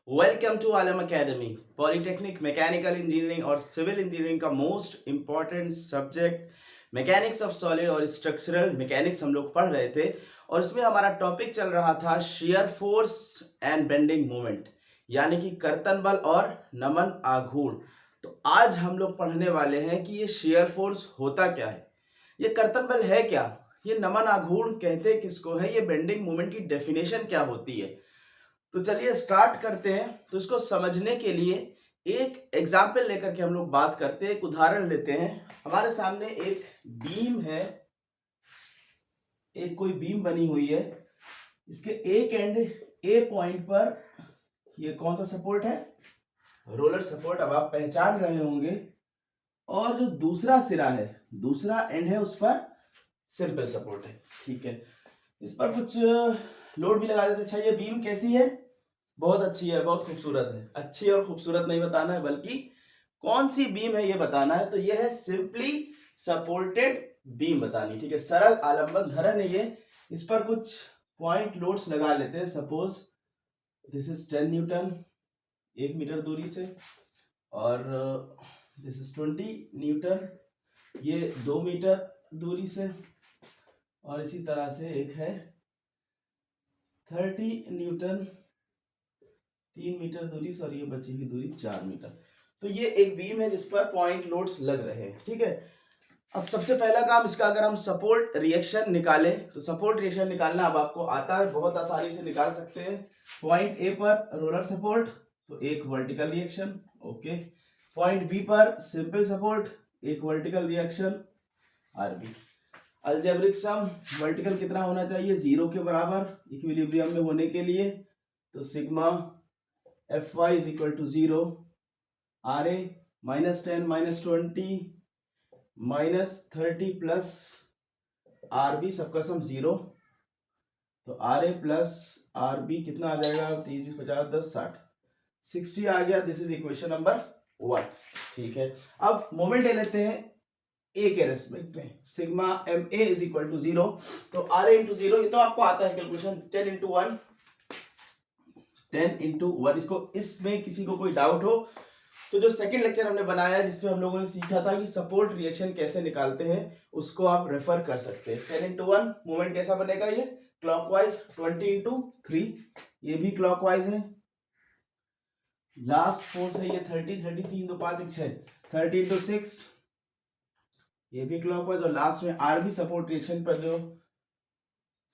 Welcome to Alam academy. Polytechnic mechanical engineering और civil engineering का most important subject mechanics of solid और structural mechanics हम लोग पढ़ रहे थे और इसमें हमारा टॉपिक चल रहा था shear force and bending moment, यानी कि कर्तन बल और नमन आघूर्ण। तो आज हम लोग पढ़ने वाले हैं कि ये शेयर फोर्स होता क्या है, ये कर्तन बल है क्या, ये नमन आघूर्ण कहते किसको है, ये बेंडिंग मोमेंट की डेफिनेशन क्या होती है। तो चलिए स्टार्ट करते हैं। तो इसको समझने के लिए एक एग्जाम्पल लेकर के हम लोग बात करते हैं, एक उदाहरण लेते हैं। हमारे सामने एक बीम है, एक कोई बीम बनी हुई है। इसके एक एंड ए पॉइंट पर ये कौन सा सपोर्ट है, रोलर सपोर्ट, अब आप पहचान रहे होंगे। और जो दूसरा सिरा है, दूसरा एंड है, उस पर सिंपल सपोर्ट है। ठीक है, इस पर कुछ लोड भी लगा देते। अच्छा, ये बीम कैसी है? बहुत अच्छी है, बहुत खूबसूरत है। अच्छी और खूबसूरत नहीं बताना है, बल्कि कौन सी बीम है ये बताना है। तो ये है सिंपली सपोर्टेड बीम बतानी। ठीक है, सरल आलंबन धरन है ये। इस पर कुछ पॉइंट लोड्स लगा लेते हैं। Suppose this is 10 newton 1 metre दूरी से, और दिस इज 20 न्यूटन ये 2 मीटर दूरी से, और इसी तरह से एक है 30 न्यूटन 3 मीटर दूरी से, और ये बची हुई दूरी 4 मीटर। तो ये एक बीम है जिस पर पॉइंट लोड्स लग रहे हैं। ठीक है, अब सबसे पहला काम इसका, अगर हम सपोर्ट रिएक्शन निकालें तो सपोर्ट रिएक्शन निकालना अब आपको आता है, बहुत आसानी से निकाल सकते हैं। पॉइंट ए पर रोलर सपोर्ट, तो एक vertical reaction, okay. Point B पर सिंपल सपोर्ट, एक vertical reaction, RB. Algebraic sum, vertical कितना होना चाहिए? 0 के बराबर इक्विलिब्रियम में होने के लिए। तो sigma F Y is equal to 0, R A -10 -20 -30 plus R B, सबका सम 0। तो R A plus R B कितना आ जाएगा? 30 20 50 10 60 60 आ गया। This is equation number 1। ठीक है, अब मोमेंट ले लेते हैं ए के रेस्पेक्ट में। Sigma M A is equal to 0, तो आर ए इंटू 0, ये तो आपको आता है कैलकुलेशन। 10 into 1 10 into 1। इसको, इसमें किसी को कोई डाउट हो तो जो सेकंड लेक्चर हमने बनाया है जिसपे हम लोगों ने सीखा था कि सपोर्ट रिएक्शन कैसे निकालते हैं, उसको आप रेफर कर सकते हैं। 10 इंटू 1 मूवमेंट कैसा बनेगा? ये क्लॉकवाइज। 20 इंटू 3 ये भी क्लॉकवाइज है। लास्ट फोर्स है ये 30 30 3 2 5 1 6 30 इंटू 6 ये भी क्लॉकवाइज। और लास्ट में आर भी सपोर्ट रिएक्शन पर, जो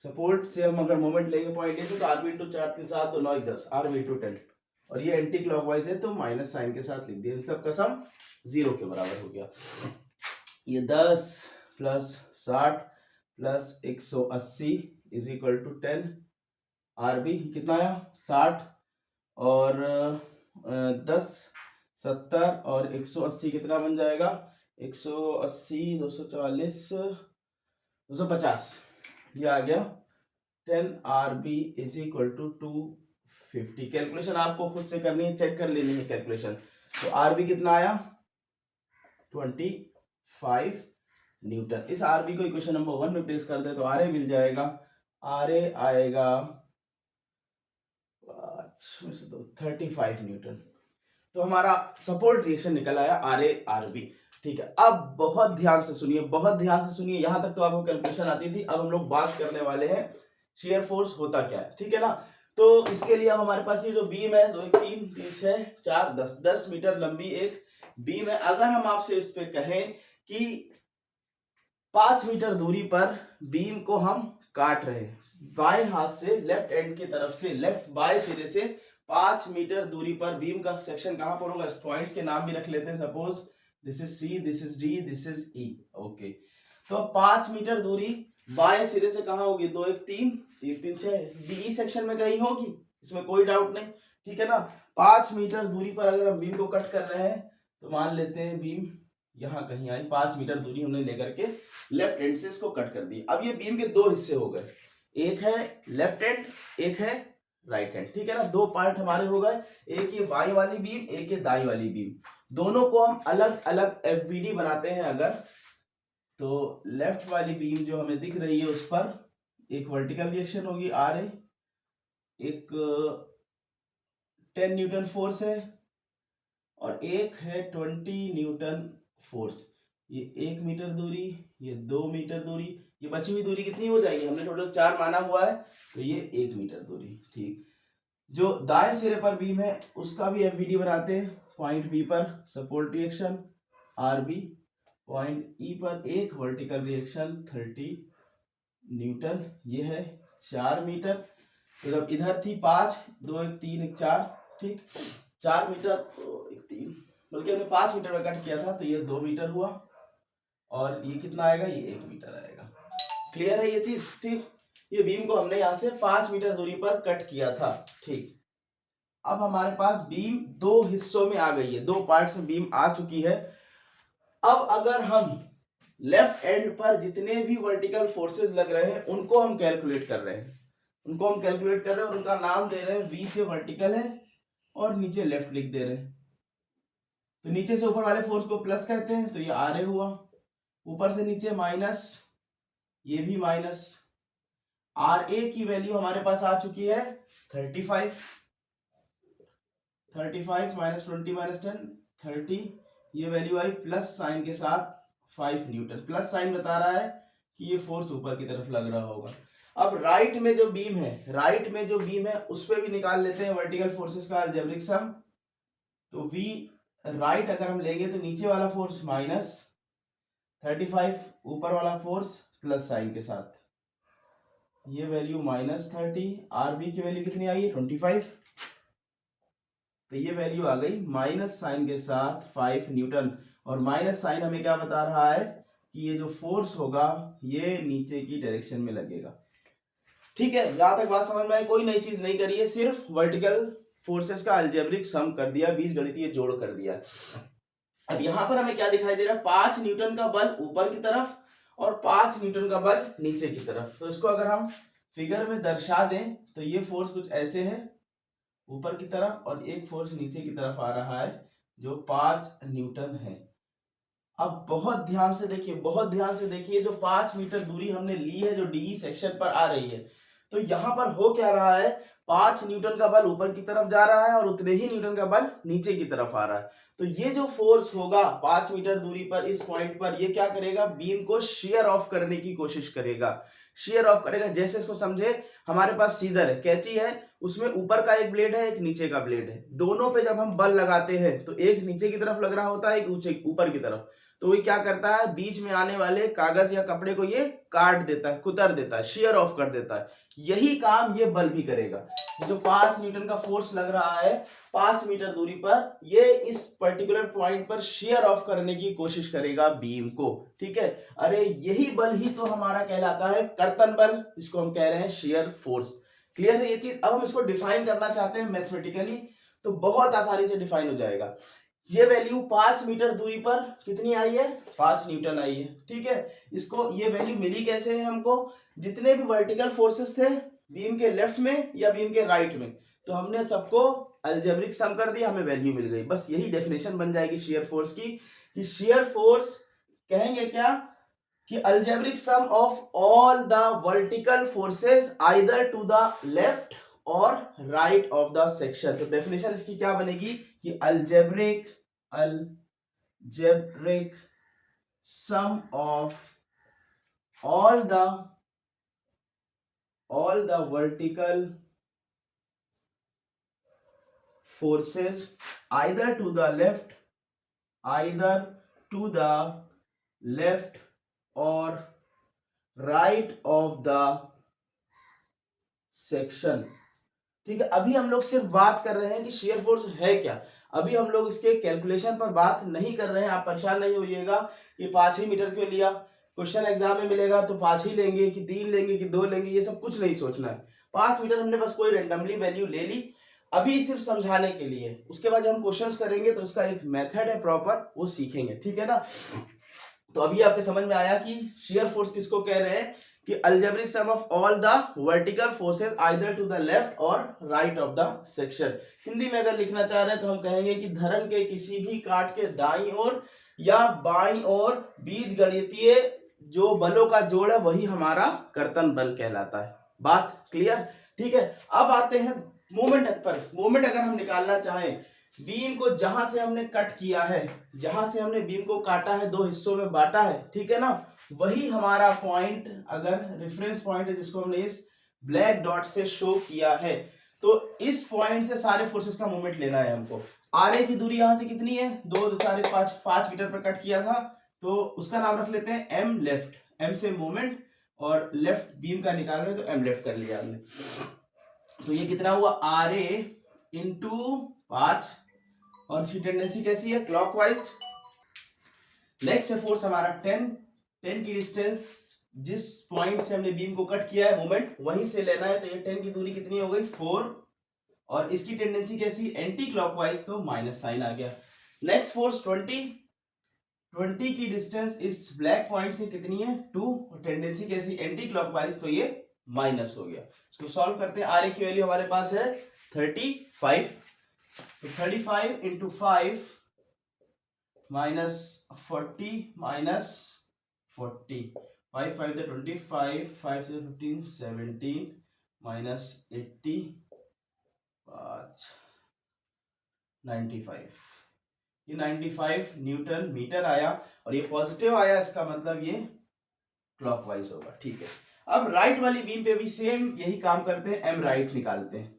सपोर्ट से हम अगर मोमेंट लेंगे पॉइंट ए से, तो R B into 4 3 7 2 9 1 10 R B into 10। और ये एंटी क्लॉकवाइज है तो माइनस साइन के साथ लिख दिया। इन सब का सम 0 के बराबर हो गया। ये 10 plus 60 plus 180 is equal to 10। R B कितना आया? 60 और 10 70 और 180 कितना बन जाएगा? 180 240 250, ये आ गया 10 R B is equal to 250। Calculation आपको खुद से करनी है, चेक कर लेनी है कैलकुलेशन। तो आर बी कितना आया? 25 न्यूटन। इस आर बी को इक्वेशन नंबर 1 में प्लेस कर दे तो आर ए मिल जाएगा। आर ए आएगा 35 न्यूटन। तो हमारा सपोर्ट रिएक्शन निकल आया आर ए आर बी। ठीक है, अब बहुत ध्यान से सुनिए, बहुत ध्यान से सुनिए। यहां तक तो आपको कैलकुलेशन आती थी। अब हम लोग बात करने वाले हैं शेयर फोर्स होता क्या है। ठीक है ना, तो इसके लिए अब हमारे पास ये जो बीम है 2 3 3 6 4 10 मीटर लंबी एक बीम है। अगर हम आपसे इस पे कहें कि 5 मीटर दूरी पर बीम को हम काट रहे हैं, बाएं हाथ से लेफ्ट एंड की तरफ से, लेफ्ट बाएं सिरे से 5 मीटर दूरी पर बीम का सेक्शन कहां पर होगा? पॉइंट्स के नाम भी रख लेते हैं। Suppose this is C, this is D, this is E, okay. तो 5 मीटर दूरी बाएं सिरे से कहां होगी? 2 1 3 3 3 6 डी सेक्शन में कहीं होगी, इसमें कोई डाउट नहीं। ठीक है ना, 5 मीटर दूरी पर अगर हम बीम को कट कर रहे हैं तो मान लेते हैं बीम यहां कहीं आई। 5 मीटर दूरी हमने लेकर के लेफ्ट हैंड से इसको कट कर दी। अब ये बीम के दो हिस्से हो गए, एक है लेफ्ट हैंड, एक है राइट हैंड। ठीक है ना, दो पार्ट हमारे हो गए, एक ये बाई वाली बीम, एक ये दाई वाली बीम। दोनों को हम अलग अलग एफबीडी बनाते हैं अगर, तो लेफ्ट वाली बीम जो हमें दिख रही है उस पर एक वर्टिकल रिएक्शन होगी आर ए, एक 10 न्यूटन फोर्स है और एक है 20 न्यूटन फोर्स। ये 1 मीटर दूरी, ये 2 मीटर दूरी, ये बची हुई दूरी कितनी हो जाएगी, हमने टोटल 4 माना हुआ है, तो ये 1 मीटर दूरी। ठीक, जो दाएं सिरे पर बीम है उसका भी एफबीडी बनाते हैं। पॉइंट बी पर support reaction RB, point E पर एक वर्टिकल रिएक्शन 30 न्यूटन, ये है 4 मीटर। तो जब इधर थी 5, 2 1 3 1 4, ठीक, 4 मीटर, 1 3, बल्कि हमने 5 मीटर में कट किया था, तो ये 2 मीटर हुआ और ये कितना आएगा, ये 1 मीटर आएगा। क्लियर है ये चीज? ठीक, ये बीम को हमने यहाँ से 5 मीटर दूरी पर कट किया था। ठीक, अब हमारे पास बीम 2 हिस्सों में आ गई है, 2 पार्ट्स में बीम आ चुकी है। अब अगर हम लेफ्ट एंड पर जितने भी वर्टिकल फोर्सेस लग रहे हैं उनको हम कैलकुलेट कर रहे हैं, और उनका नाम दे रहे हैं, वी से वर्टिकल है और नीचे लेफ्ट लिख दे रहे हैं। तो नीचे से ऊपर वाले फोर्स को प्लस कहते हैं, तो ये आर ए हुआ, ऊपर से नीचे माइनस, ये भी माइनस। आर ए की वैल्यू हमारे पास आ चुकी है 35 माइनस 20 माइनस 10 30, ये वैल्यू आई प्लस साइन के साथ 5 न्यूटन। प्लस साइन बता रहा है कि ये फोर्स ऊपर की तरफ लग रहा होगा। अब राइट में जो बीम है उस पर भी निकाल लेते हैं वर्टिकल फोर्सेस का अलजेब्रिक सम। तो वी राइट अगर हम लेंगे तो नीचे वाला फोर्स माइनस 35, ऊपर वाला फोर्स प्लस साइन के साथ, ये वैल्यू माइनस 30, आरबी की वैल्यू कितनी आई है 25, तो ये वैल्यू आ गई माइनस साइन के साथ 5 न्यूटन। और माइनस साइन हमें क्या बता रहा है कि ये जो फोर्स होगा ये नीचे की डायरेक्शन में लगेगा। ठीक है, जहां तक बात समझ में आई, कोई नई चीज नहीं करी है, सिर्फ वर्टिकल फोर्सेस का अलजेब्रिक सम कर दिया, बीजगणितीय जोड़ कर दिया। अब यहां पर हमें क्या दिखाई दे रहा है, 5 न्यूटन का बल ऊपर की तरफ और 5 न्यूटन का बल नीचे की तरफ। तो इसको अगर हम फिगर में दर्शा दें तो ये फोर्स कुछ ऐसे है ऊपर की तरफ, और एक फोर्स नीचे की तरफ आ रहा है जो 5 न्यूटन है। अब बहुत ध्यान से देखिए, जो 5 मीटर दूरी हमने ली है, जो डी सेक्शन पर आ रही है, तो यहां पर हो क्या रहा है, 5 न्यूटन का बल ऊपर की तरफ जा रहा है और उतने ही न्यूटन का बल नीचे की तरफ आ रहा है। तो ये जो फोर्स होगा 5 मीटर दूरी पर इस पॉइंट पर, ये क्या करेगा, बीम को शेयर ऑफ करने की कोशिश करेगा। जैसे इसको समझे, हमारे पास सीजर है, कैंची है, उसमें ऊपर का एक ब्लेड है, एक नीचे का ब्लेड है। दोनों पे जब हम बल लगाते हैं तो एक नीचे की तरफ लग रहा होता है, एक ऊपर की तरफ। तो ये क्या करता है, बीच में आने वाले कागज या कपड़े को ये काट देता है, कुतर देता है, शेयर ऑफ कर देता है। यही काम ये बल भी करेगा। जो 5 न्यूटन का फोर्स लग रहा है 5 मीटर दूरी पर, ये इस पर्टिकुलर पॉइंट पर शेयर ऑफ करने की कोशिश करेगा बीम को। ठीक है, अरे यही बल ही तो हमारा कहलाता है कर्तन बल, जिसको हम कह रहे हैं शेयर फोर्स। क्लियर है ये चीज? अब हम इसको डिफाइन करना चाहते हैं मैथमेटिकली, तो बहुत आसानी से डिफाइन हो जाएगा। ये वैल्यू 5 मीटर दूरी पर कितनी आई है, 5 न्यूटन आई है। ठीक है, इसको ये वैल्यू मिली कैसे है हमको, जितने भी वर्टिकल फोर्सेस थे बीम के लेफ्ट में या बीम के राइट में, तो हमने सबको अलजेब्रिक सम कर दिया, हमें वैल्यू मिल गई। बस यही डेफिनेशन बन जाएगी शेयर फोर्स की, कि शेयर फोर्स कहेंगे क्या, कि algebraic sum of all the vertical forces either to the left और राइट ऑफ द सेक्शन। तो डेफिनेशन इसकी क्या बनेगी, कि algebraic sum of all the vertical forces either to the left or right of the section। ठीक है, अभी हम लोग सिर्फ बात कर रहे हैं कि शेयर फोर्स है क्या, अभी हम लोग इसके कैलकुलेशन पर बात नहीं कर रहे हैं। आप परेशान नहीं होइएगा कि 5 ही मीटर क्यों लिया, क्वेश्चन एग्जाम में मिलेगा तो 5 ही लेंगे कि 3 लेंगे कि 2 लेंगे, ये सब कुछ नहीं सोचना है। 5 मीटर हमने बस कोई रेंडमली वैल्यू ले ली, अभी सिर्फ समझाने के लिए। उसके बाद जब हम क्वेश्चंस करेंगे तो उसका एक मेथड है प्रॉपर, वो सीखेंगे। ठीक है ना, तो अभी आपके समझ में आया कि शेयर फोर्स किसको कह रहे हैं, कि algebraic sum of all the vertical forces either to the left और right of the section. Hindi में अगर लिखना चाह रहे हैं तो हम कहेंगे कि धरन के किसी भी काट के दाईं ओर या बाईं ओर बीजगणितीय जो बलों का जोड़ है वही हमारा कर्तन बल कहलाता है। बात क्लियर? ठीक है, अब आते हैं मोमेंट अगर हम निकालना चाहें, बीम को जहां से हमने कट किया है, जहां से हमने बीम को काटा है, दो हिस्सों में बांटा है, ठीक है ना, वही हमारा पॉइंट अगर रेफरेंस पॉइंट है जिसको हमने इस ब्लैक डॉट से शो किया है, तो इस पॉइंट से सारे फोर्सेस का मोमेंट लेना है हमको। आर ए की दूरी यहां से कितनी है, 2 2 4 1 5 5 मीटर पर कट किया था, तो उसका नाम रख लेते हैं एम लेफ्ट। एम से मोमेंट और लेफ्ट बीम का निकाल रहे हैं, तो एम लेफ्ट कर लिया हमने। तो ये कितना हुआ, आर ए इंटू 5, और इसकी टेंडेंसी कैसी है, क्लॉकवाइज। नेक्स्ट है फोर्स हमारा 10 की डिस्टेंस, जिस पॉइंट से हमने बीम को कट किया है मोमेंट वहीं से लेना है, तो ये 10 की दूरी कितनी हो गई, 4, और इसकी टेंडेंसी कैसी, एंटी क्लॉकवाइज, तो माइनस साइन आ गया। नेक्स्ट फोर्स 20 की डिस्टेंस इस ब्लैक पॉइंट से कितनी है, 2, और टेंडेंसी कैसी, एंटी क्लॉकवाइज, तो ये माइनस हो गया। इसको सॉल्व करते हैं। आर ए की वैल्यू हमारे पास है 35, तो 35 इंटू 5 माइनस 40 माइनस 40, 5 5 से 25, 5 से 15 17 माइनस 80 5 95, ये 95 न्यूटन मीटर आया, और ये पॉजिटिव आया, इसका मतलब ये क्लॉकवाइज होगा। ठीक है, अब राइट वाली बीम पे भी सेम यही काम करते हैं, एम राइट निकालते हैं।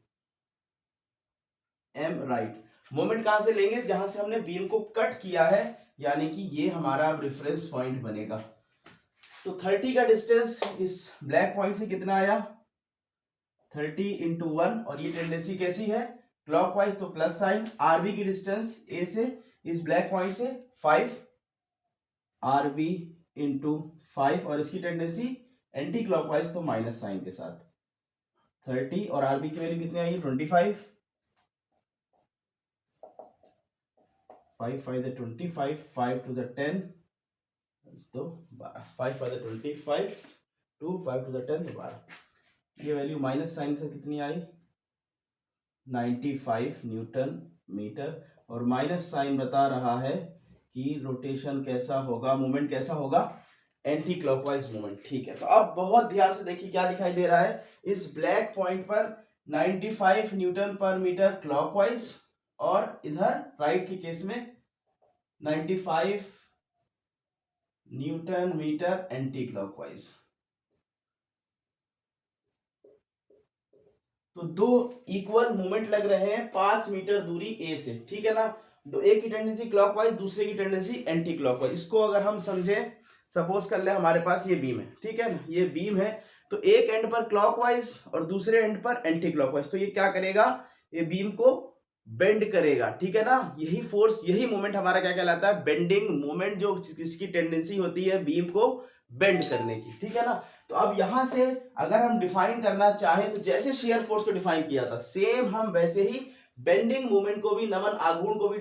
एम राइट मोमेंट कहां से लेंगे, जहां से हमने बीम को कट किया है, यानी कि ये हमारा रेफरेंस पॉइंट बनेगा। तो 30 का डिस्टेंस इस ब्लैक पॉइंट से कितना आया, 30 इंटू 1, और ये टेंडेंसी कैसी है, क्लॉकवाइज, तो प्लस साइन। आरबी की डिस्टेंस ए से इस ब्लैक पॉइंट से 5, आरबी इंटू 5, और इसकी टेंडेंसी एंटी क्लॉकवाइज, तो माइनस साइन के साथ। 30 और आरबी की वैल्यू कितनी आई, 25, 5 5 the 25, 5 to the 10, तो 12, 5 5 the 25, 2 5 to the 10, तो 12। ये वैल्यू माइनस साइन से कितनी आई, 95 न्यूटन मीटर, और माइनस साइन बता रहा है कि रोटेशन कैसा होगा, मूवमेंट कैसा होगा, एंटी क्लॉकवाइज मूवमेंट। ठीक है, तो अब बहुत ध्यान से देखिए क्या दिखाई दे रहा है, इस ब्लैक पॉइंट पर 95 न्यूटन पर मीटर क्लॉकवाइज, और इधर राइट के केस में 95 न्यूटन मीटर एंटी क्लॉकवाइज। तो दो इक्वल मूवमेंट लग रहे हैं 5 मीटर दूरी ए से, ठीक है ना। तो एक की टेंडेंसी क्लॉकवाइज, दूसरे की टेंडेंसी एंटी क्लॉकवाइज। इसको अगर हम समझे, सपोज कर ले हमारे पास ये बीम है, ठीक है ना, ये बीम है, तो एक एंड पर क्लॉकवाइज और दूसरे एंड पर एंटी क्लॉकवाइज, तो ये क्या करेगा, ये बीम को बेंड करेगा, ठीक है ना। यही फोर्स, यही मोमेंट हमारा क्या कहलाता है, बेंडिंग मोमेंट, जो जिसकी टेंडेंसी होती है बीम को बेंड करने की, ठीक है ना। तो अब यहां से अगर हम डिफाइन करना चाहें, तो जैसे शेयर फोर्स को डिफाइन किया था, सेम हम वैसे ही बेंडिंग मोमेंट को भी, नमन आघूर्ण को भी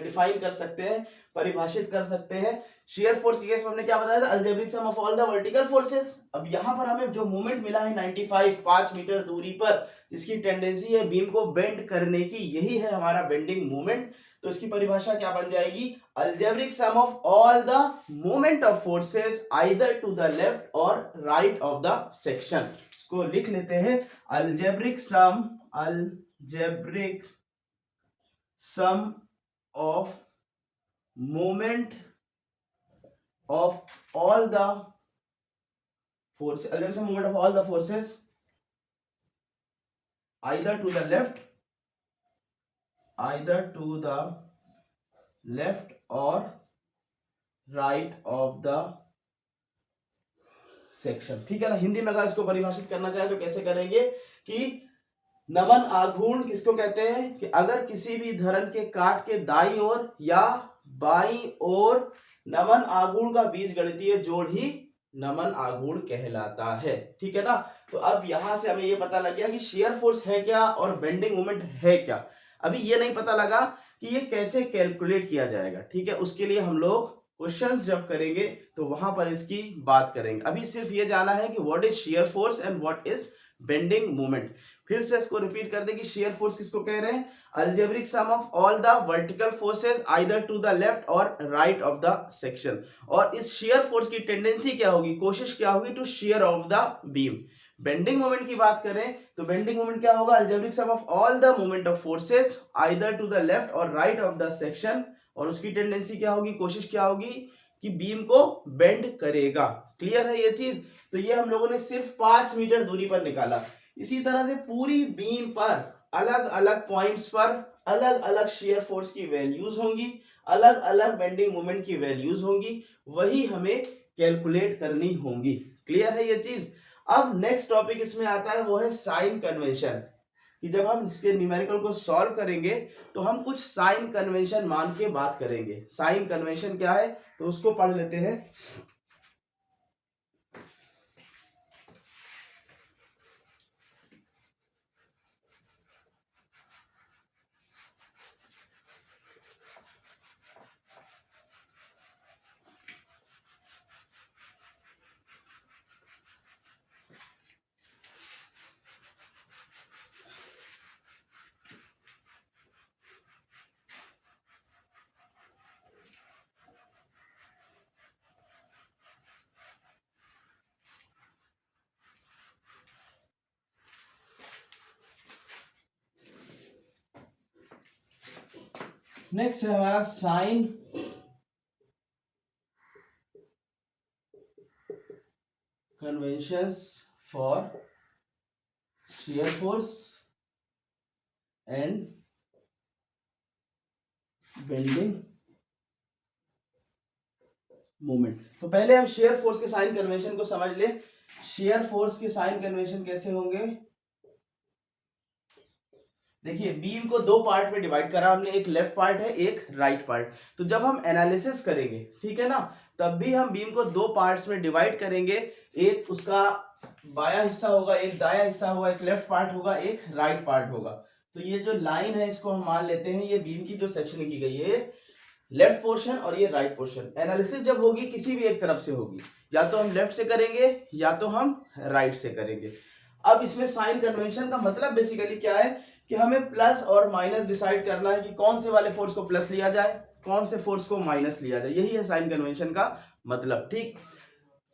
डिफाइन कर सकते हैं, परिभाषित कर सकते हैं। शेयर फोर्स के केस में हमने क्या बताया था, algebraic sum of all the vertical forces. अब यहां पर हमें जो मोमेंट मिला है 95, 5 मीटर दूरी पर, इसकी टेंडेंसी है बीम को बेंड करने की, यही है हमारा बेंडिंग मोमेंट। तो इसकी परिभाषा क्या बन जाएगी, algebraic sum of all the moment of forces either to the left और राइट ऑफ द सेक्शन। इसको लिख लेते हैं, algebraic sum of moment of all the forces, there is a movement of all the forces either to the left or right of the section, ठीक है ना। हिंदी में अगर इसको परिभाषित करना चाहे तो कैसे करेंगे कि नमन आघूर्ण किसको कहते हैं, कि अगर किसी भी धरन के काट के दाईं ओर या बाईं ओर नमन आघूर्ण का बीजगणितीय जोड़ ही नमन आघूर्ण कहलाता है, ठीक है ना। तो अब यहां से हमें ये पता लग गया कि शेयर फोर्स है क्या और बेंडिंग मोमेंट है क्या। अभी ये नहीं पता लगा कि ये कैसे कैलकुलेट किया जाएगा, ठीक है। उसके लिए हम लोग क्वेश्चंस जब करेंगे तो वहां पर इसकी बात करेंगे। अभी सिर्फ ये जाना है कि what is shear force and what is bending moment. फिर से इसको रिपीट कर दे कि शेयर फोर्स किसको कह रहे हैं, algebraic sum of all the vertical forces either to the left और राइट ऑफ द सेक्शन। और इस शेयर फोर्स की टेंडेंसी क्या होगी, कोशिश क्या होगी, to shear of the beam. Bending moment की बात करें तो बेंडिंग मोमेंट क्या होगा, algebraic sum of all the moment of forces either to the left और राइट ऑफ द सेक्शन, और उसकी टेंडेंसी क्या होगी, कोशिश क्या होगी कि बीम को बेंड करेगा। क्लियर है ये चीज। तो ये हम लोगों ने सिर्फ 5 मीटर दूरी पर निकाला। इसी तरह से पूरी बीम पर अलग अलग पॉइंट्स पर अलग अलग शेयर फोर्स की वैल्यूज होंगी, अलग अलग बेंडिंग मोमेंट की वैल्यूज होंगी, वही हमें कैलकुलेट करनी होंगी। क्लियर है ये चीज। अब नेक्स्ट टॉपिक इसमें आता है वो है साइन कन्वेंशन, कि जब हम इसके न्यूमेरिकल को सॉल्व करेंगे तो हम कुछ साइन कन्वेंशन मान के बात करेंगे। साइन कन्वेंशन क्या है तो उसको पढ़ लेते हैं। नेक्स्ट है हमारा sign conventions for shear force and bending moment. तो पहले हम शेयर फोर्स के साइन कन्वेंशन को समझ ले। शेयर फोर्स के साइन कन्वेंशन कैसे होंगे, देखिए बीम को दो पार्ट में डिवाइड करा हमने, एक लेफ्ट पार्ट है एक राइट पार्ट। तो जब हम एनालिसिस करेंगे, ठीक है ना, तब भी हम बीम को दो पार्ट्स में डिवाइड करेंगे, एक उसका बायां हिस्सा होगा, एक दायां हिस्सा होगा, एक लेफ्ट पार्ट होगा, एक राइट पार्ट होगा। तो ये जो लाइन है इसको हम मान लेते हैं ये बीम की जो सेक्शन की गई है, लेफ्ट पोर्शन और ये राइट पोर्शन। एनालिसिस जब होगी किसी भी एक तरफ से होगी, या तो हम लेफ्ट से करेंगे या तो हम राइट से करेंगे। अब इसमें साइन कन्वेंशन का मतलब बेसिकली क्या है कि हमें प्लस और माइनस डिसाइड करना है कि कौन से वाले फोर्स को प्लस लिया जाए, कौन से फोर्स को माइनस लिया जाए। यही है साइन कन्वेंशन का मतलब। ठीक,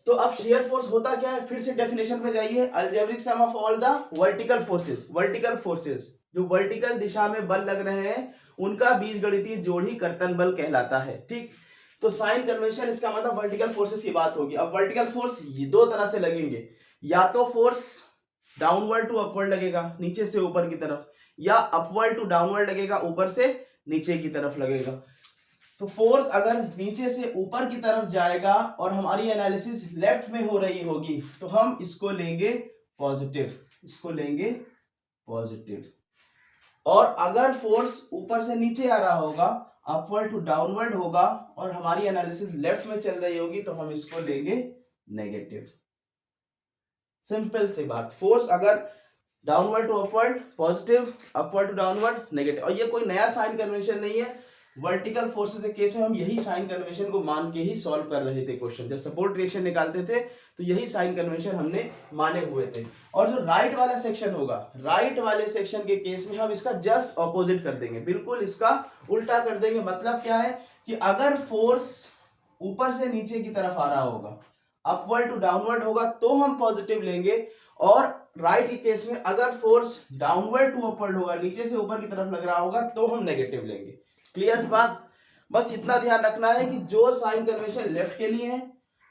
तो अब शेयर फोर्स होता क्या है, फिर से डेफिनेशन पे जाइए। Algebraic sum of all the vertical forces, vertical forces जो वर्टिकल दिशा में बल लग रहे हैं उनका बीजगणितीय जोड़ ही कर्तन बल कहलाता है। ठीक, तो साइन कन्वेंशन इसका मतलब वर्टिकल फोर्सेस की बात होगी। अब वर्टिकल फोर्स दो तरह से लगेंगे, या तो फोर्स डाउनवर्ड टू अपवर्ड लगेगा नीचे से ऊपर की तरफ, या अपवर्ड टू डाउनवर्ड लगेगा ऊपर से नीचे की तरफ लगेगा। तो फोर्स अगर नीचे से ऊपर की तरफ जाएगा और हमारी एनालिसिस लेफ्ट में हो रही होगी तो हम इसको लेंगे पॉजिटिव, इसको लेंगे पॉजिटिव। और अगर फोर्स ऊपर से नीचे आ रहा होगा, अपवर्ड टू डाउनवर्ड होगा, और हमारी एनालिसिस लेफ्ट में चल रही होगी तो हम इसको लेंगे नेगेटिव। सिंपल सी बात, फोर्स अगर downward to upward positive, upward to downward negative. और ये कोई नया साइन कन्वेंशन नहीं है, वर्टिकल फोर्सेस के केस में हम यही साइन कन्वेंशन को मान के ही सॉल्व कर रहे थे क्वेश्चन। जब सपोर्ट रिएक्शन निकालते थे तो यही साइन कन्वेंशन हमने माने हुए थे। और जो राइट वाला सेक्शन होगा, राइट वाले सेक्शन के केस में हम इसका जस्ट ऑपोजिट कर देंगे, बिल्कुल इसका उल्टा कर देंगे। मतलब क्या है कि अगर फोर्स ऊपर से नीचे की तरफ आ रहा होगा, अपवर्ड टू डाउनवर्ड होगा, तो हम पॉजिटिव लेंगे। और राइट के केस में अगर फोर्स डाउनवर्ड टू अपवर्ड होगा, नीचे से ऊपर की तरफ लग रहा होगा, तो हम नेगेटिव लेंगे। क्लियर बात। बस इतना ध्यान रखना है कि जो साइन कन्वेंशन लेफ्ट के लिए है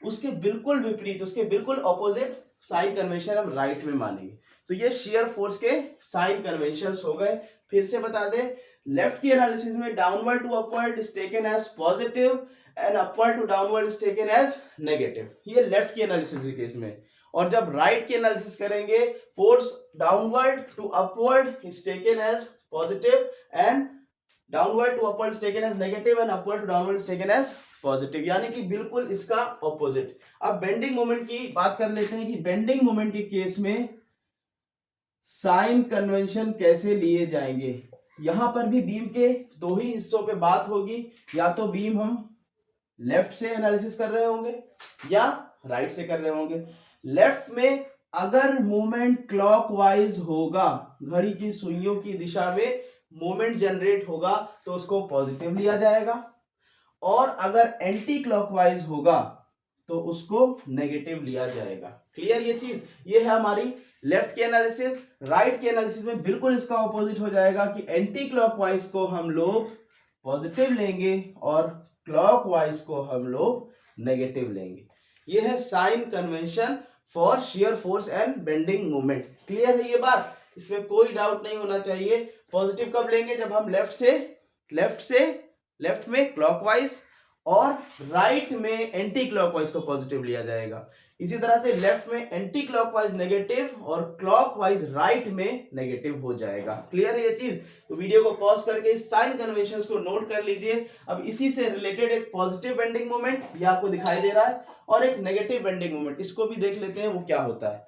उसके बिल्कुल विपरीत, उसके बिल्कुल ऑपोजिट साइन कन्वेंशन हम राइट में मानेंगे। तो ये शेयर फोर्स के साइन कन्वेंशंस हो गए। फिर से बता दे, लेफ्ट की एनालिसिस में downward to upward is taken as positive and upward to downward is taken as negative. ये लेफ्ट की एनालिसिस के केस में। और जब राइट की एनालिसिस करेंगे, force downward to upward is taken as positive and downward to upward is taken as negative and upward to downward is taken as positive, यानी कि बिल्कुल इसका ऑपोजिट। अब बेंडिंग मोमेंट की बात कर लेते हैं कि बेंडिंग मोमेंट के केस में साइन कन्वेंशन कैसे लिए जाएंगे। यहां पर भी बीम के दो ही हिस्सों पे बात होगी, या तो बीम हम लेफ्ट से एनालिसिस कर रहे होंगे या राइट से कर रहे होंगे। लेफ्ट में अगर मोमेंट क्लॉकवाइज होगा, घड़ी की सुइयों की दिशा में मोमेंट जनरेट होगा तो उसको पॉजिटिव लिया जाएगा। और अगर एंटी क्लॉकवाइज होगा तो उसको नेगेटिव लिया जाएगा। क्लियर ये चीज? ये है हमारी लेफ्ट की एनालिसिस। राइट की एनालिसिस में बिल्कुल इसका ऑपोजिट हो जाएगा कि एंटी क्लॉकवाइज को हम लोग पॉजिटिव लेंगे और क्लॉकवाइज को हम लोग नेगेटिव लेंगे। ये है sign convention for shear force and bending moment. Clear है ये बात? इसमें कोई डाउट नहीं होना चाहिए। पॉजिटिव कब लेंगे? जब हम लेफ्ट में क्लॉकवाइज और राइट में एंटी क्लॉकवाइज को पॉजिटिव लिया जाएगा। इसी तरह से लेफ्ट में एंटी क्लॉकवाइज नेगेटिव और क्लॉकवाइज राइट में नेगेटिव हो जाएगा। क्लियर है ये चीज? तो वीडियो को पॉज करके इस साइन कन्वेंशंस को नोट कर लीजिए। अब इसी से रिलेटेड एक पॉजिटिव बेंडिंग मोमेंट ये आपको दिखाई दे रहा है और एक नेगेटिव बेंडिंग मोमेंट, इसको भी देख लेते हैं वो क्या होता है।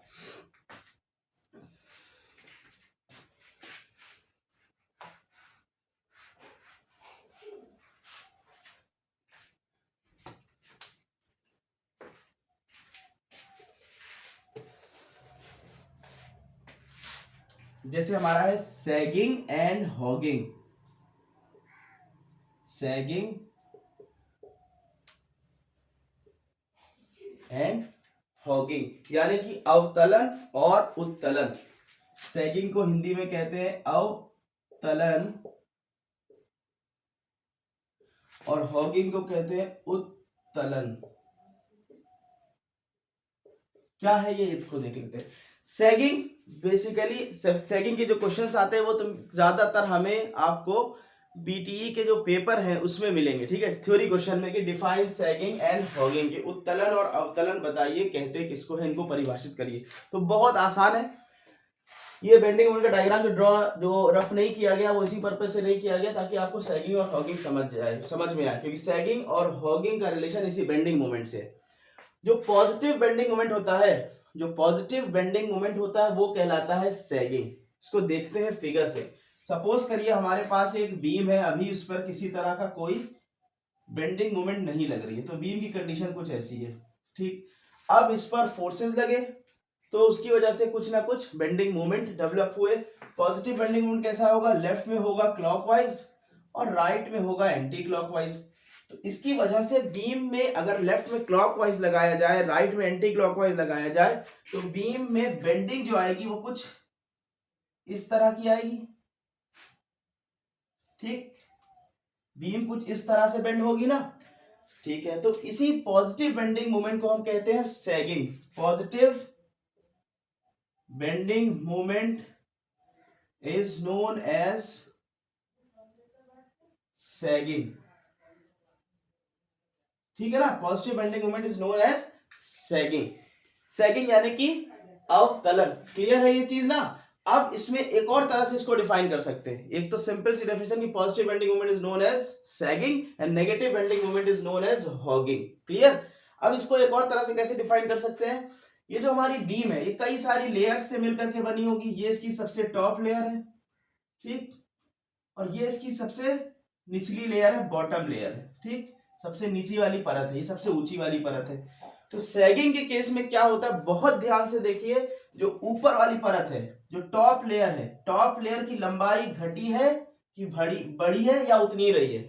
जैसे हमारा है sagging and hugging. Sagging and hugging यानी कि अवतलन और उत्तलन। सैगिंग को हिंदी में कहते हैं अवतलन और हॉगिंग को कहते हैं उत्तलन। क्या है ये, इसको देख लेते हैं। सैगिंग बेसिकली, सैगिंग के जो क्वेश्चंस आते हैं वो तो ज्यादातर हमें आपको बीटीई के जो पेपर हैं उसमें मिलेंगे, ठीक है, थ्योरी क्वेश्चन में कि डिफाइन सैगिंग एंड हॉगिंग के उत्तलन और अवतलन बताइए, कहते किसको है, इनको परिभाषित करिए। तो बहुत आसान है। ये बेंडिंग मोमेंट का डायग्राम जो रफ नहीं किया गया वो इसी पर्पज से नहीं किया गया ताकि आपको सैगिंग और हॉगिंग समझ में आए, क्योंकि सैगिंग और हॉगिंग का रिलेशन इसी बेंडिंग मोमेंट से। जो पॉजिटिव बेंडिंग मोमेंट होता है, वो कहलाता है सैगिंग। इसको देखते हैं फिगर से। सपोज करिए हमारे पास एक बीम है, अभी उस पर किसी तरह का कोई बेंडिंग मोमेंट नहीं लग रही है, तो बीम की कंडीशन कुछ ऐसी है, ठीक। अब इस पर फोर्सेस लगे तो उसकी वजह से कुछ ना कुछ बेंडिंग मोमेंट डेवलप हुए। पॉजिटिव बेंडिंग मोमेंट कैसा होगा? लेफ्ट में होगा क्लॉकवाइज और राइट में होगा एंटी क्लॉकवाइज। तो इसकी वजह से बीम में अगर लेफ्ट में क्लॉकवाइज लगाया जाए, राइट में एंटी क्लॉकवाइज लगाया जाए, तो बीम में बेंडिंग जो आएगी वो कुछ इस तरह की आएगी, ठीक। बीम कुछ इस तरह से बेंड होगी ना, ठीक है। तो इसी पॉजिटिव बेंडिंग मोमेंट को हम कहते हैं sagging. Positive bending moment is known as sagging, ठीक है ना। Positive bending moment is known as sagging. Sagging यानी कि अवतलन। क्लियर है ये चीज ना? अब इसमें एक और तरह से इसको डिफाइन कर सकते हैं। एक तो सिंपल सी डेफिनेशन की positive bending moment is known as sagging and negative bending moment is known as hogging. Clear? अब इसको एक और तरह से कैसे डिफाइन कर सकते हैं? ये जो हमारी बीम है ये कई सारी लेयर्स से मिलकर के बनी होगी। ये इसकी सबसे टॉप लेयर है, ठीक, और ये इसकी सबसे निचली लेयर है, बॉटम लेयर है, ठीक। सबसे नीची वाली परत है, ये सबसे ऊंची वाली परत है। तो सैगिंग के केस में क्या होता है, बहुत ध्यान से देखिए। जो ऊपर वाली परत है, जो टॉप लेयर है, टॉप लेयर की लंबाई घटी है कि बढ़ी है या उतनी ही रही है?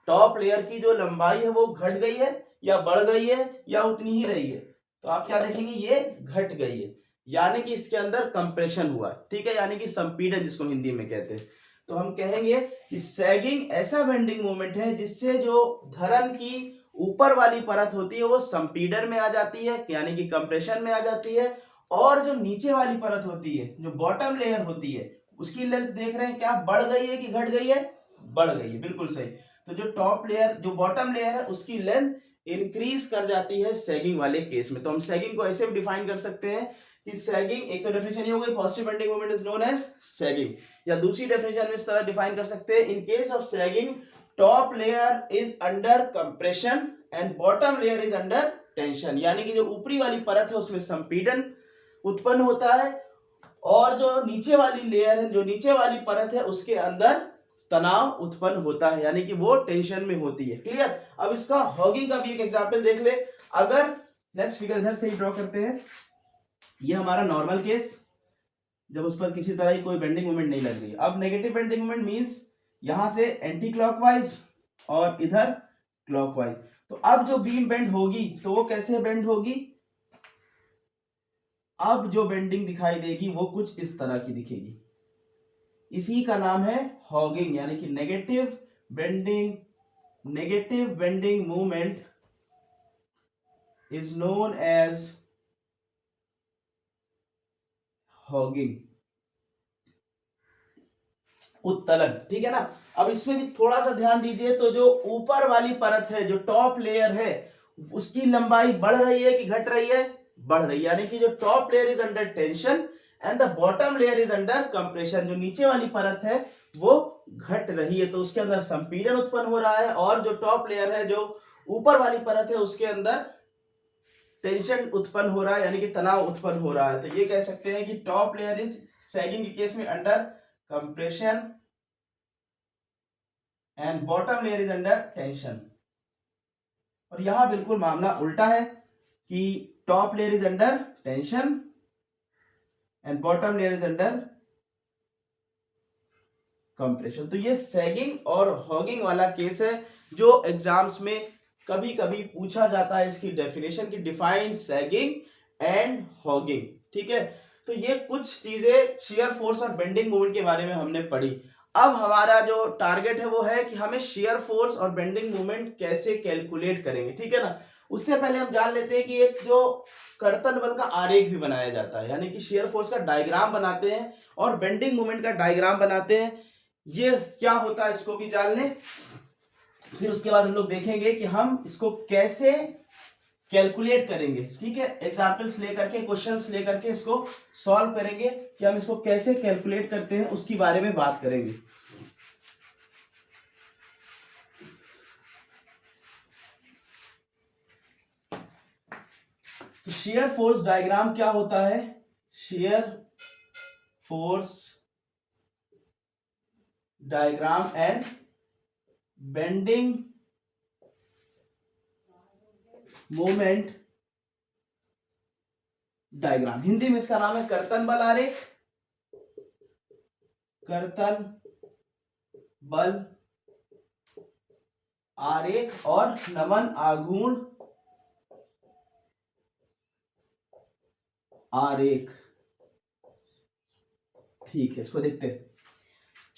टॉप लेयर की जो लंबाई है वो घट गई है या बढ़ गई है या उतनी ही रही है? तो आप क्या देखेंगे, ये घट गई है, यानी कि इसके अंदर कंप्रेशन हुआ है, ठीक है, यानी कि संपीड़न जिसको हिंदी में कहते हैं। तो हम कहेंगे कि सैगिंग ऐसा बेंडिंग मोमेंट है जिससे जो धरन की ऊपर वाली परत होती है वो संपीड़न में आ जाती है, यानी कि कंप्रेशन में आ जाती है, और जो नीचे वाली परत होती है, जो बॉटम लेयर होती है, उसकी लेंथ देख रहे हैं क्या बढ़ गई है कि घट गई है? बढ़ गई है, बिल्कुल सही। तो जो टॉप लेयर, जो बॉटम लेयर है, उसकी लेंथ इंक्रीज कर जाती है सैगिंग वाले केस में। तो हम सैगिंग को ऐसे भी डिफाइन कर सकते हैं कि सैगिंग, एक तो डेफिनेशन ये हो गई positive bending moment is known as sagging, या दूसरी डेफिनेशन में इस तरह डिफाइन कर सकते हैं, in case of sagging top layer is under compression and bottom layer is under tension, यानी कि जो ऊपरी वाली परत है उसमें संपीड़न उत्पन्न होता है और जो नीचे वाली लेयर है, जो नीचे वाली परत है, उसके अंदर तनाव उत्पन्न होता है, यानी कि वो टेंशन में होती है। क्लियर? अब इसका हॉगिंग का भी एक एग्जांपल देख ले। अगर नेक्स्ट फिगर इधर से ही ड्रॉ करते हैं, ये हमारा नॉर्मल केस, जब उस पर किसी तरह की कोई बेंडिंग मोमेंट नहीं लग रही है। अब नेगेटिव बेंडिंग मोमेंट मींस यहां से एंटी क्लॉकवाइज और इधर क्लॉकवाइज। तो अब जो बीम बेंड होगी तो वो कैसे बेंड होगी, अब जो बेंडिंग दिखाई देगी वो कुछ इस तरह की दिखेगी। इसी का नाम है हॉगिंग, यानी कि negative bending movement is known as hogging, उत्तलन। ठीक है ना। अब इसमें भी थोड़ा सा ध्यान दीजिए, तो जो ऊपर वाली परत है, जो टॉप लेयर है, उसकी लंबाई बढ़ रही है कि घट रही है, बढ़ रही है, यानी कि जो top layer is under tension and the bottom layer is under compression, जो नीचे वाली परत है वो घट रही है, तो उसके अंदर संपीड़न उत्पन्न हो रहा है, और जो टॉप लेयर है, जो ऊपर वाली परत है, उसके अंदर टेंशन उत्पन्न हो रहा है, यानी कि तनाव उत्पन्न हो रहा है। तो ये कह सकते हैं कि टॉप लेयर इज सैगिंग के केस में under compression and bottom layer is under tension. और यहां बिल्कुल मामला उल्टा है कि top layer is under tension and bottom layer is under compression. तो ये सैगिंग और हॉगिंग वाला केस है, जो एग्जाम्स में कभी कभी पूछा जाता है। इसकी डेफिनेशन की डिफाइन सैगिंग एंड हॉगिंग। ठीक है, तो ये कुछ चीजें शियर फोर्स और बेंडिंग मोमेंट के बारे में हमने पढ़ी। अब हमारा जो टारगेट है वो है कि हमें शियर फोर्स और बेंडिंग मोमेंट कैसे कैलकुलेट करेंगे। ठीक है ना। उससे पहले हम जान लेते हैं कि एक जो कर्तन बल का आरेख भी बनाया जाता है, यानी कि शियर फोर्स का डायग्राम बनाते हैं और बेंडिंग मोमेंट का डायग्राम बनाते हैं। ये क्या होता है इसको भी जान लें, फिर उसके बाद हम लोग देखेंगे कि हम इसको कैसे कैलकुलेट करेंगे। ठीक है, एग्जाम्पल्स लेकर के, क्वेश्चंस लेकर के इसको सॉल्व करेंगे कि हम इसको कैसे कैलकुलेट करते हैं, उसके बारे में बात करेंगे। तो शियर फोर्स डायग्राम क्या होता है, shear force diagram and bending moment diagram, Hindi में इसका नाम है कर्तन बल आरेख, कर्तन बल आरेख और नमन आघूर्ण आरेख। ठीक है, इसको देखते हैं।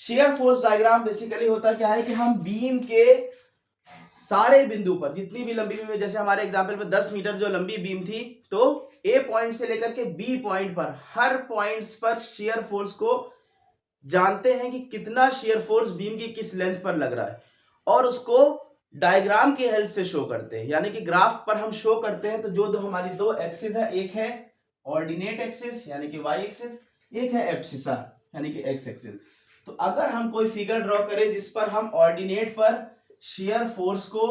शियर फोर्स डायग्राम बेसिकली होता क्या है कि हम बीम के सारे बिंदु पर, जितनी भी लंबी बीम है, जैसे हमारे एग्जांपल में 10 मीटर जो लंबी बीम थी, तो ए पॉइंट से लेकर के बी पॉइंट पर, हर पॉइंट्स पर शियर फोर्स को जानते हैं कि कितना शियर फोर्स बीम की किस लेंथ पर लग रहा है, और उसको डायग्राम की हेल्प से शो करते हैं, यानी कि ग्राफ पर हम शो करते हैं। तो जो दो हमारी दो एक्सिस है, एक है ऑर्डिनेट एक्सिस यानी कि वाई एक्सिस, एक है एब्सिसा यानी कि एक्स एक्सिस। तो अगर हम कोई फिगर ड्रॉ करें जिस पर हम ऑर्डिनेट पर शियर फोर्स को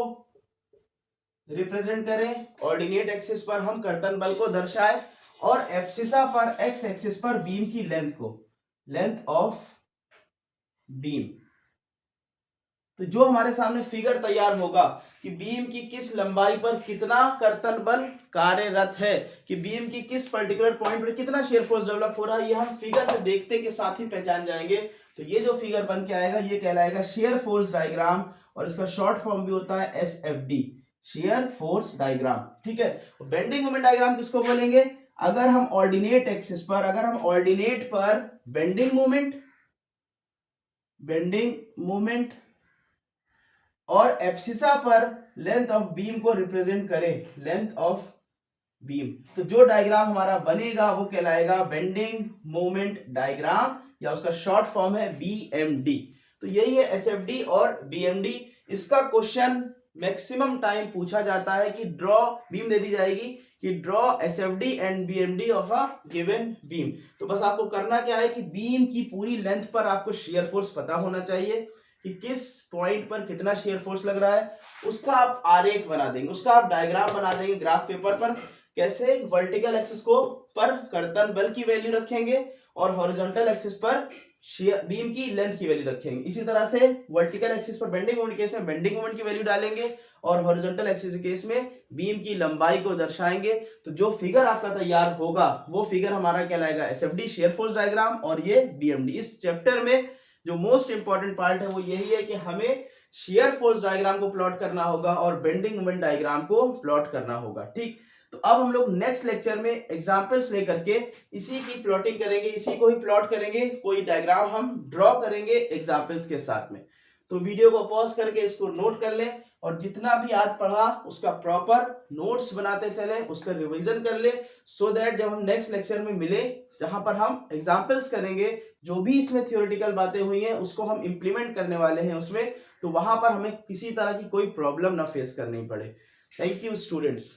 रिप्रेजेंट करें, ऑर्डिनेट एक्सिस पर हम कर्तन बल को दर्शाएं, और एब्सिसा पर, एक्स एक्सिस पर बीम की लेंथ को, लेंथ ऑफ बीम। तो जो हमारे सामने फिगर तैयार होगा कि बीम की किस लंबाई पर कितना कर्तन बल कार्यरत है, कि बीम की किस पर्टिकुलर पॉइंट पर कितना शियर फोर्स डेवलप हो रहा है, ये हम फिगर से देखते के साथ ही पहचान जाएंगे। तो ये जो फिगर बन के आएगा ये कहलाएगा शियर फोर्स डायग्राम, और इसका शॉर्ट फॉर्म भी होता है SFD, शियर फोर्स डायग्राम। ठीक है, बेंडिंग मोमेंट डायग्राम किसको बोलेंगे, अगर हम ऑर्डिनेट एक्सिस पर, अगर हम ऑर्डिनेट पर बेंडिंग मोमेंट और एब्सिसा पर लेंथ ऑफ बीम को रिप्रेजेंट करें, लेंथ ऑफ बीम, तो जो डायग्राम हमारा बनेगा वो कहलाएगा बेंडिंग मोमेंट डायग्राम, या उसका शॉर्ट फॉर्म है BMD। तो यही है SFD और BMD। इसका क्वेश्चन मैक्सिमम टाइम पूछा जाता है कि ड्रॉ, बीम दे दी जाएगी कि draw SFD and BMD of a given beam. तो बस आपको करना क्या है कि बीम की पूरी लेंथ पर आपको शियर फोर्स पता होना चाहिए कि किस पॉइंट पर कितना शियर फोर्स लग रहा है, उसका आप आरेख बना देंगे, उसका आप डायग्राम बना देंगे ग्राफ पेपर पर। कैसे, वर्टिकल एक्सिस को पर कर्तन बल की वैल्यू रखेंगे और हॉरिजॉन्टल एक्सिस पर बीम की लेंथ की वैल्यू रखेंगे। इसी तरह से वर्टिकल एक्सिस पर बेंडिंग मोमेंट केस में बेंडिंग मोमेंट की वैल्यू डालेंगे, और हॉरिजॉन्टल एक्सिस केस में बीम की लंबाई को दर्शाएंगे। तो जो फिगर आपका तैयार होगा वो फिगर हमारा कहलाएगा SFD, शियर फोर्स डायग्राम, और ये BMD। इस चैप्टर में जो मोस्ट इंपॉर्टेंट पार्ट है वो यही है कि हमें शेयर फोर्स डायग्राम को प्लॉट करना होगा और बेंडिंग मोमेंट डायग्राम को प्लॉट करना होगा। ठीक, तो अब हम लोग नेक्स्ट लेक्चर में एग्जांपल्स लेकर के इसी की प्लॉटिंग करेंगे, इसी को ही प्लॉट करेंगे, कोई डायग्राम हम ड्रॉ करेंगे एग्जांपल्स के साथ में। तो वीडियो को पॉज करके इसको नोट कर लें और जितना भी आज पढ़ा उसका प्रॉपर नोट्स बनाते चले, उसका रिवीजन कर ले, सो दैट जब हम नेक्स्ट लेक्चर में मिले जहां पर हम एग्जांपल्स करेंगे, जो भी इसमें थ्योरेटिकल बातें हुई हैं उसको हम इंप्लीमेंट करने वाले हैं उसमें, तो वहां पर हमें किसी तरह की कोई प्रॉब्लम ना फेस करनी पड़े। Thank you students.